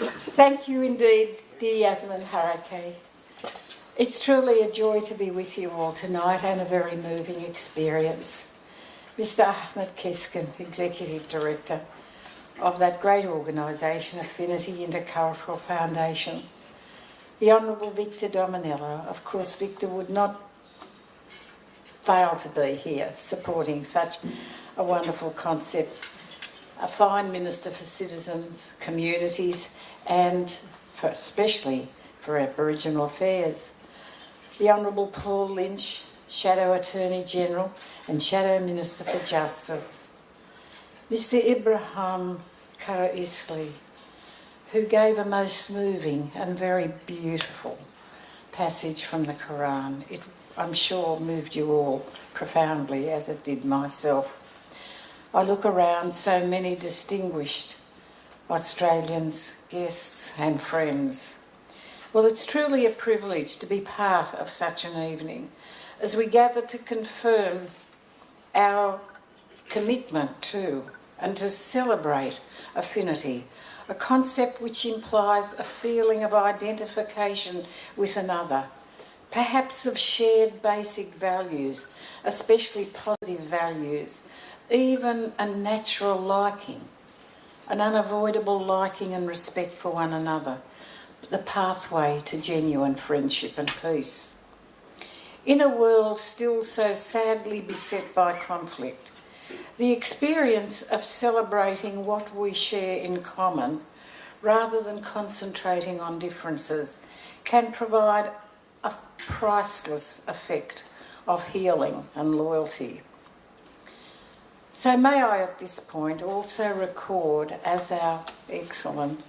Thank you indeed, dear Yasmin Harake. It's truly a joy to be with you all tonight and a very moving experience. Mr. Ahmed Keskin, Executive Director of that great organisation, Affinity Intercultural Foundation. The Honourable Victor Dominello. Of course, Victor would not fail to be here supporting such a wonderful concept. A fine Minister for Citizens, Communities and especially for Aboriginal Affairs. The Honourable Paul Lynch, Shadow Attorney General and Shadow Minister for Justice. Mr. Ibrahim Karaisli, who gave a most moving and very beautiful passage from the Quran. It, I'm sure, moved you all profoundly, as it did myself. I look around, so many distinguished Australians, guests and friends. Well, it's truly a privilege to be part of such an evening as we gather to confirm our commitment to and to celebrate affinity, a concept which implies a feeling of identification with another, perhaps of shared basic values, especially positive values, even a natural liking, an unavoidable liking and respect for one another, the pathway to genuine friendship and peace. In a world still so sadly beset by conflict, the experience of celebrating what we share in common, rather than concentrating on differences, can provide a priceless effect of healing and loyalty. So may I at this point also record, as our excellent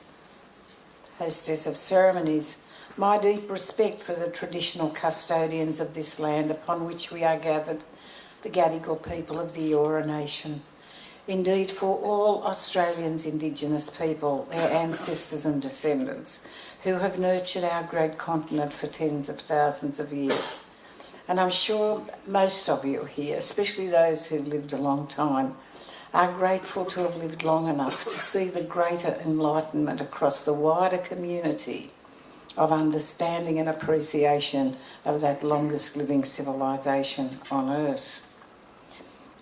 hostess of ceremonies, my deep respect for the traditional custodians of this land upon which we are gathered, the Gadigal people of the Eora Nation. Indeed, for all Australians' Indigenous people, their ancestors and descendants, who have nurtured our great continent for tens of thousands of years. And I'm sure most of you here, especially those who've lived a long time, are grateful to have lived long enough to see the greater enlightenment across the wider community of understanding and appreciation of that longest living civilisation on Earth.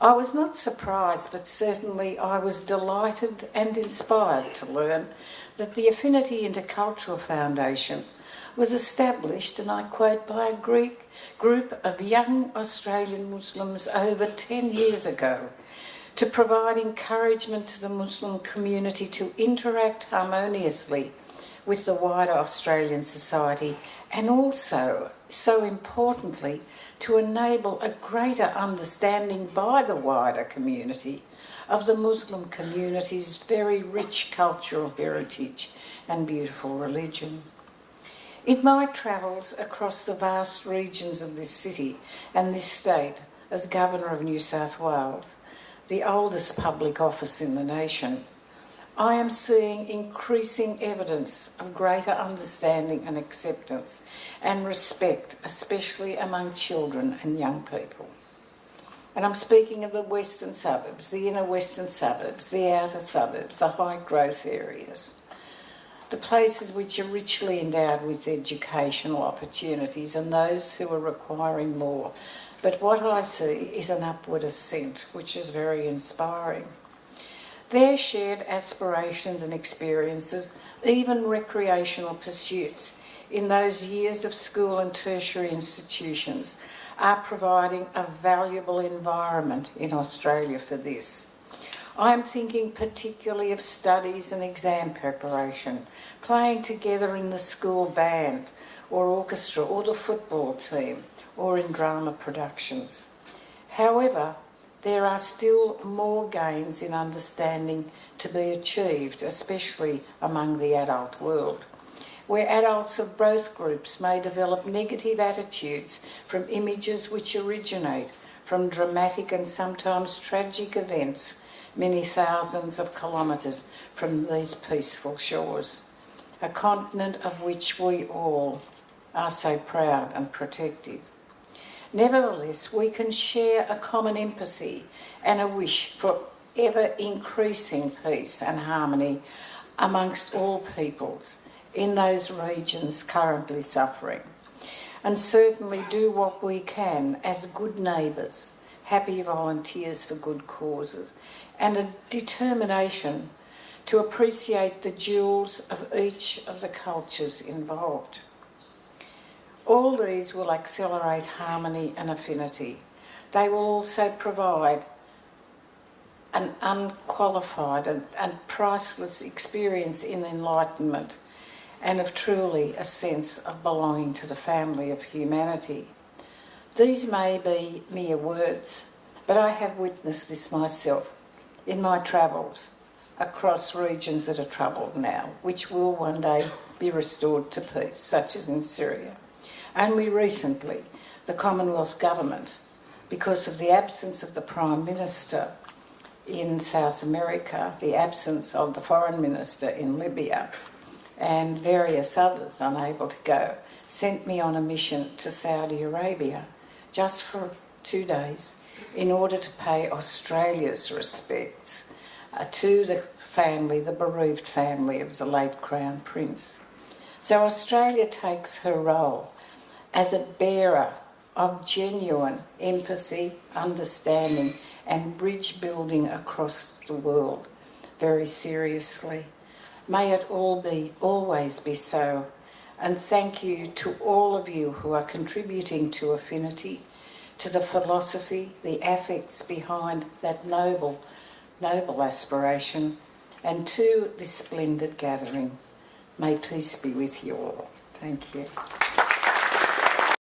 I was not surprised, but certainly I was delighted and inspired to learn that the Affinity Intercultural Foundation was established, and I quote, by a Greek group of young Australian Muslims over 10 years ago to provide encouragement to the Muslim community to interact harmoniously with the wider Australian society, and also, so importantly, to enable a greater understanding by the wider community of the Muslim community's very rich cultural heritage and beautiful religion. In my travels across the vast regions of this city and this state as Governor of New South Wales, the oldest public office in the nation, I am seeing increasing evidence of greater understanding and acceptance and respect, especially among children and young people. And I'm speaking of the western suburbs, the inner western suburbs, the outer suburbs, the high growth areas, the places which are richly endowed with educational opportunities and those who are requiring more. But what I see is an upward ascent, which is very inspiring. Their shared aspirations and experiences, even recreational pursuits in those years of school and tertiary institutions, are providing a valuable environment in Australia for this. I am thinking particularly of studies and exam preparation, playing together in the school band or orchestra or the football team or in drama productions. However, there are still more gains in understanding to be achieved, especially among the adult world, where adults of both groups may develop negative attitudes from images which originate from dramatic and sometimes tragic events many thousands of kilometres from these peaceful shores, a continent of which we all are so proud and protective. Nevertheless, we can share a common empathy and a wish for ever-increasing peace and harmony amongst all peoples in those regions currently suffering, and certainly do what we can as good neighbours, happy volunteers for good causes, and a determination to appreciate the jewels of each of the cultures involved. All these will accelerate harmony and affinity. They will also provide an unqualified and priceless experience in enlightenment and of truly a sense of belonging to the family of humanity. These may be mere words, but I have witnessed this myself in my travels across regions that are troubled now, which will one day be restored to peace, such as in Syria. Only recently, the Commonwealth Government, because of the absence of the Prime Minister in South America, the absence of the Foreign Minister in Libya, and various others unable to go, sent me on a mission to Saudi Arabia just for 2 days in order to pay Australia's respects to the family, the bereaved family of the late Crown Prince. So Australia takes her role as a bearer of genuine empathy, understanding and bridge building across the world very seriously. May it always be so. And thank you to all of you who are contributing to affinity, to the philosophy, the affects behind that noble aspiration, and to this splendid gathering. May peace be with you all. Thank you.